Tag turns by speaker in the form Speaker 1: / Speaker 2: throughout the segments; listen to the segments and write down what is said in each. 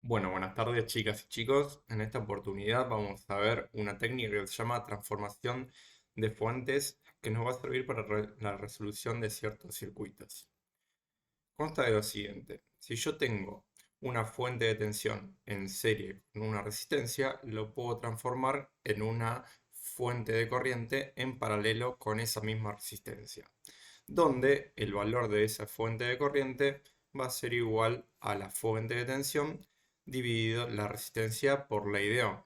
Speaker 1: Bueno, buenas tardes chicas y chicos. En esta oportunidad vamos a ver una técnica que se llama transformación de fuentes que nos va a servir para la resolución de ciertos circuitos. Consta de lo siguiente: si yo tengo una fuente de tensión en serie con una resistencia, lo puedo transformar en una fuente de corriente en paralelo con esa misma resistencia, donde el valor de esa fuente de corriente va a ser igual a la fuente de tensión dividido la resistencia por ley de Ohm.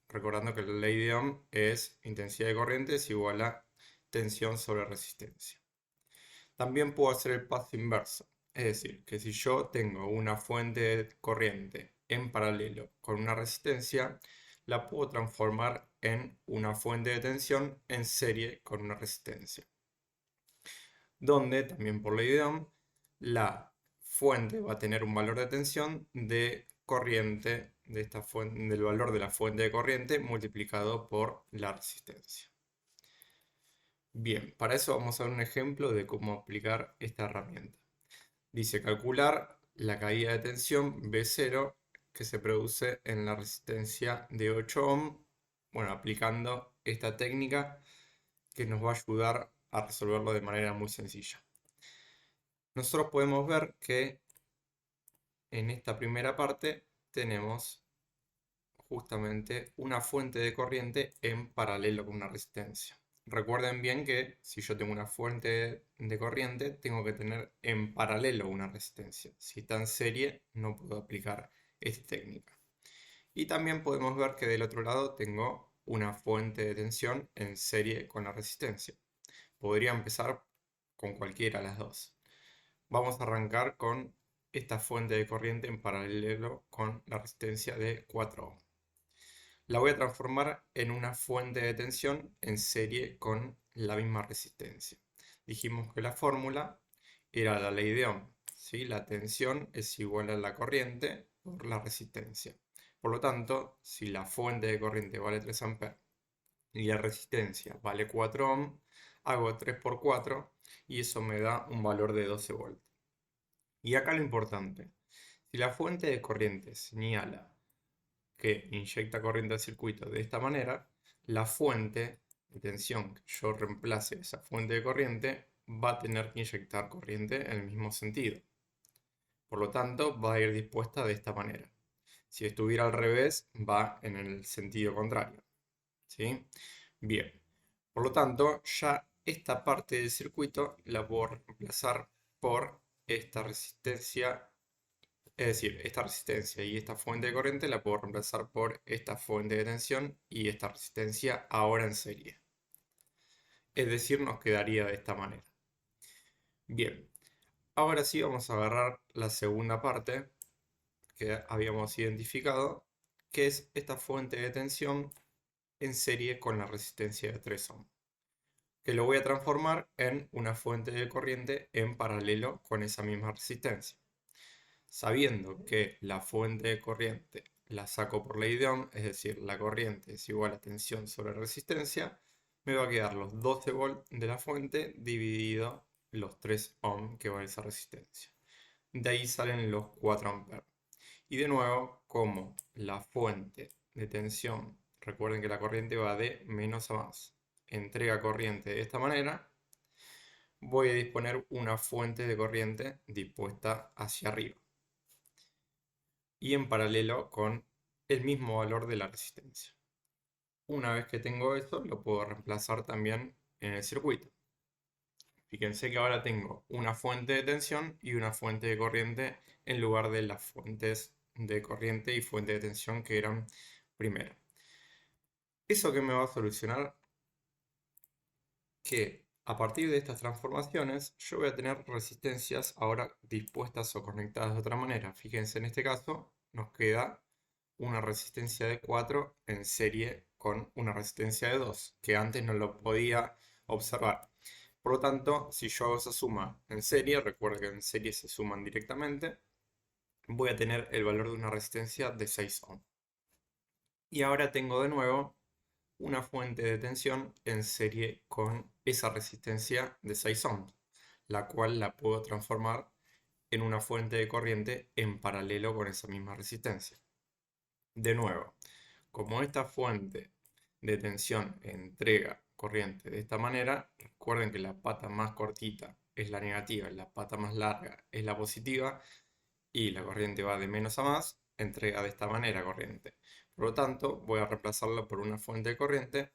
Speaker 1: Recordando que la ley de Ohm es intensidad de corriente es igual a tensión sobre resistencia. También puedo hacer el paso inverso, es decir, que si yo tengo una fuente de corriente en paralelo con una resistencia, la puedo transformar en una fuente de tensión en serie con una resistencia, donde también por ley de Ohm la fuente va a tener un valor de tensión de corriente de esta fuente, del valor de la fuente de corriente multiplicado por la resistencia. Bien, para eso vamos a ver un ejemplo de cómo aplicar esta herramienta. Dice calcular la caída de tensión B0 que se produce en la resistencia de 8 ohm, bueno, aplicando esta técnica que nos va a ayudar a resolverlo de manera muy sencilla. Nosotros podemos ver que en esta primera parte tenemos justamente una fuente de corriente en paralelo con una resistencia. Recuerden bien que si yo tengo una fuente de corriente, tengo que tener en paralelo una resistencia. Si está en serie, no puedo aplicar esta técnica. Y también podemos ver que del otro lado tengo una fuente de tensión en serie con la resistencia. Podría empezar con cualquiera de las dos. Vamos a arrancar con esta fuente de corriente en paralelo con la resistencia de 4 ohm. La voy a transformar en una fuente de tensión en serie con la misma resistencia. Dijimos que la fórmula era la ley de Ohm, ¿sí? La tensión es igual a la corriente por la resistencia. Por lo tanto, si la fuente de corriente vale 3 amperes y la resistencia vale 4 ohm, hago 3 por 4 y eso me da un valor de 12 voltios. Y acá lo importante: si la fuente de corriente señala que inyecta corriente al circuito de esta manera, la fuente de tensión que yo reemplace esa fuente de corriente va a tener que inyectar corriente en el mismo sentido. Por lo tanto, va a ir dispuesta de esta manera. Si estuviera al revés, va en el sentido contrario. ¿Sí? Bien. Por lo tanto, ya esta parte del circuito la puedo reemplazar por esta resistencia. Es decir, esta resistencia y esta fuente de corriente la puedo reemplazar por esta fuente de tensión y esta resistencia ahora en serie. Es decir, nos quedaría de esta manera. Bien, ahora sí vamos a agarrar la segunda parte que habíamos identificado, que es esta fuente de tensión en serie con la resistencia de 3 ohm, que lo voy a transformar en una fuente de corriente en paralelo con esa misma resistencia. Sabiendo que la fuente de corriente la saco por ley de Ohm, es decir, la corriente es igual a tensión sobre resistencia, me va a quedar los 12 volts de la fuente dividido los 3 ohm que va esa resistencia. De ahí salen los 4 amperes. Y de nuevo, como la fuente de tensión, recuerden que la corriente va de menos a más, entrega corriente de esta manera, voy a disponer una fuente de corriente dispuesta hacia arriba y en paralelo con el mismo valor de la resistencia. Una vez que tengo eso, lo puedo reemplazar también en el circuito. Fíjense que ahora tengo una fuente de tensión y una fuente de corriente en lugar de las fuentes de corriente y fuente de tensión que eran primero. ¿Eso qué me va a solucionar? Que a partir de estas transformaciones yo voy a tener resistencias ahora dispuestas o conectadas de otra manera. Fíjense, en este caso nos queda una resistencia de 4 en serie con una resistencia de 2, que antes no lo podía observar. Por lo tanto, si yo hago esa suma en serie, recuerda que en serie se suman directamente, voy a tener el valor de una resistencia de 6 ohm. Y ahora tengo de nuevo una fuente de tensión en serie con esa resistencia de 6 ohms, la cual la puedo transformar en una fuente de corriente en paralelo con esa misma resistencia. De nuevo, como esta fuente de tensión entrega corriente de esta manera, recuerden que la pata más cortita es la negativa y la pata más larga es la positiva, y la corriente va de menos a más, entrega de esta manera corriente. Por lo tanto, voy a reemplazarla por una fuente de corriente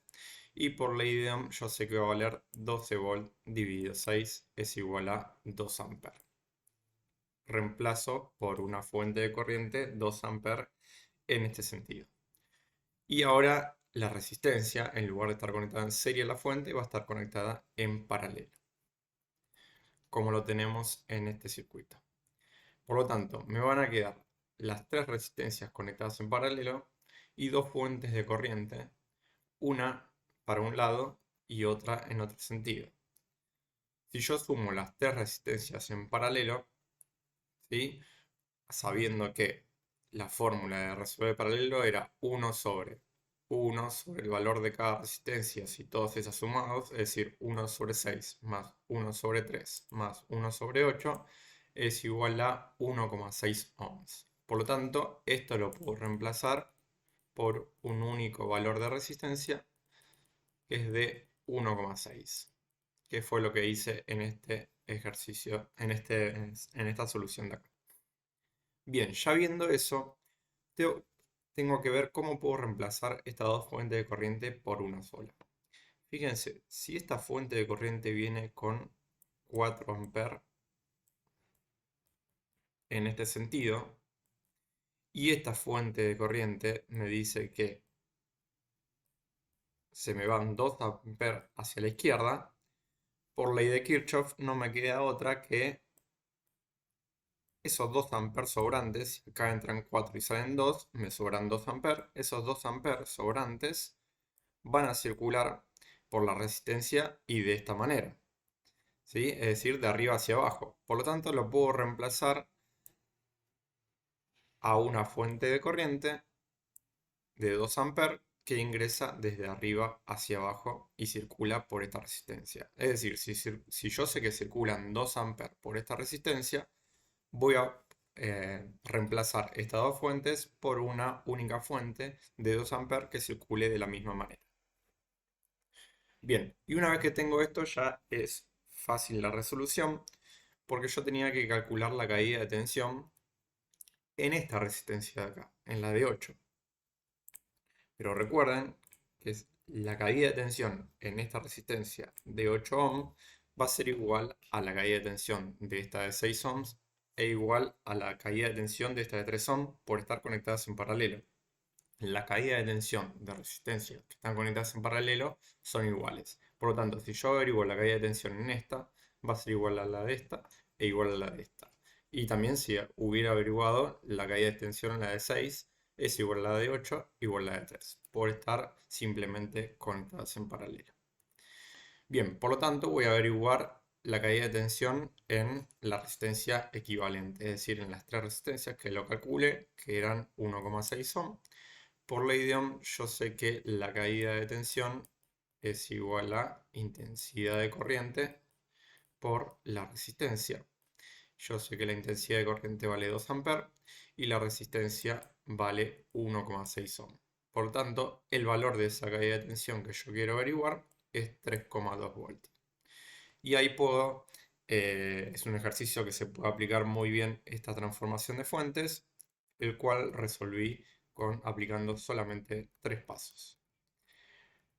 Speaker 1: y por ley de Ohm yo sé que va a valer 12 volt dividido 6 es igual a 2 amperes. Reemplazo por una fuente de corriente 2 amperes en este sentido. Y ahora la resistencia, en lugar de estar conectada en serie a la fuente, va a estar conectada en paralelo, como lo tenemos en este circuito. Por lo tanto, me van a quedar las tres resistencias conectadas en paralelo y dos fuentes de corriente, una para un lado y otra en otro sentido. Si yo sumo las tres resistencias en paralelo, ¿sí? Sabiendo que la fórmula de resolver paralelo era 1 sobre el valor de cada resistencia, si todos esas sumados, es decir, 1 sobre 6 más 1 sobre 3 más 1 sobre 8, es igual a 1,6 ohms. Por lo tanto, esto lo puedo reemplazar por un único valor de resistencia, que es de 1,6, que fue lo que hice en este ejercicio, en esta solución de acá. Bien, ya viendo eso, tengo que ver cómo puedo reemplazar estas dos fuentes de corriente por una sola. Fíjense, si esta fuente de corriente viene con 4 amperes en este sentido, y esta fuente de corriente me dice que se me van 2 amperes hacia la izquierda, por ley de Kirchhoff no me queda otra que esos 2 amperes sobrantes, acá entran 4 y salen 2, me sobran 2 amperes, esos 2 amperes sobrantes van a circular por la resistencia y de esta manera, ¿sí? Es decir, de arriba hacia abajo. Por lo tanto, lo puedo reemplazar a una fuente de corriente de 2 amperes que ingresa desde arriba hacia abajo y circula por esta resistencia. Es decir, si yo sé que circulan 2 amperes por esta resistencia, voy a reemplazar estas dos fuentes por una única fuente de 2 amperes que circule de la misma manera. Bien, y una vez que tengo esto ya es fácil la resolución, porque yo tenía que calcular la caída de tensión en esta resistencia de acá, en la de 8. Pero recuerden que la caída de tensión en esta resistencia de 8 ohms va a ser igual a la caída de tensión de esta de 6 ohms e igual a la caída de tensión de esta de 3 ohms por estar conectadas en paralelo. La caída de tensión de resistencia que están conectadas en paralelo son iguales. Por lo tanto, si yo averiguo la caída de tensión en esta, va a ser igual a la de esta e igual a la de esta. Y también si hubiera averiguado la caída de tensión en la de 6, es igual a la de 8, igual a la de 3, por estar simplemente conectadas en paralelo. Bien, por lo tanto voy a averiguar la caída de tensión en la resistencia equivalente, es decir, en las tres resistencias que lo calculé, que eran 1,6 ohm. Por ley de Ohm, yo sé que la caída de tensión es igual a intensidad de corriente por la resistencia. Yo sé que la intensidad de corriente vale 2 amperes y la resistencia vale 1,6 ohm. Por lo tanto, el valor de esa caída de tensión que yo quiero averiguar es 3,2 voltios. Y ahí es un ejercicio que se puede aplicar muy bien esta transformación de fuentes, el cual resolví aplicando solamente 3 pasos.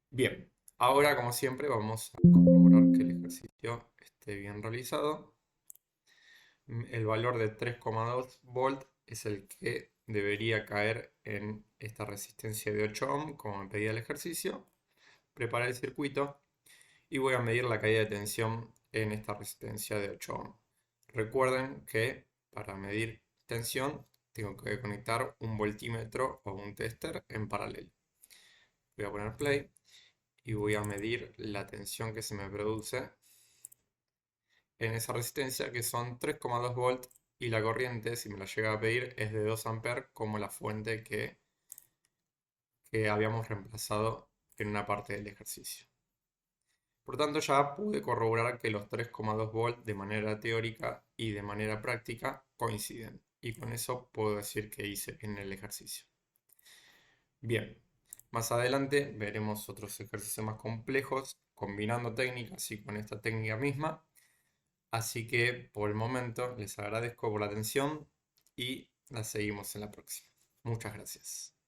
Speaker 1: Bien, ahora como siempre vamos a corroborar que el ejercicio esté bien realizado. El valor de 3,2 volt es el que debería caer en esta resistencia de 8 ohm, como me pedía el ejercicio. Preparé el circuito y voy a medir la caída de tensión en esta resistencia de 8 ohm. Recuerden que para medir tensión tengo que conectar un voltímetro o un tester en paralelo. Voy a poner play y voy a medir la tensión que se me produce en esa resistencia, que son 3,2 volts, y la corriente, si me la llega a pedir, es de 2 amperes como la fuente que habíamos reemplazado en una parte del ejercicio. Por tanto, ya pude corroborar que los 3,2 volts de manera teórica y de manera práctica coinciden. Y con eso puedo decir que hice bien el ejercicio. Bien, más adelante veremos otros ejercicios más complejos combinando técnicas y con esta técnica misma. Así que por el momento les agradezco por la atención y la seguimos en la próxima. Muchas gracias.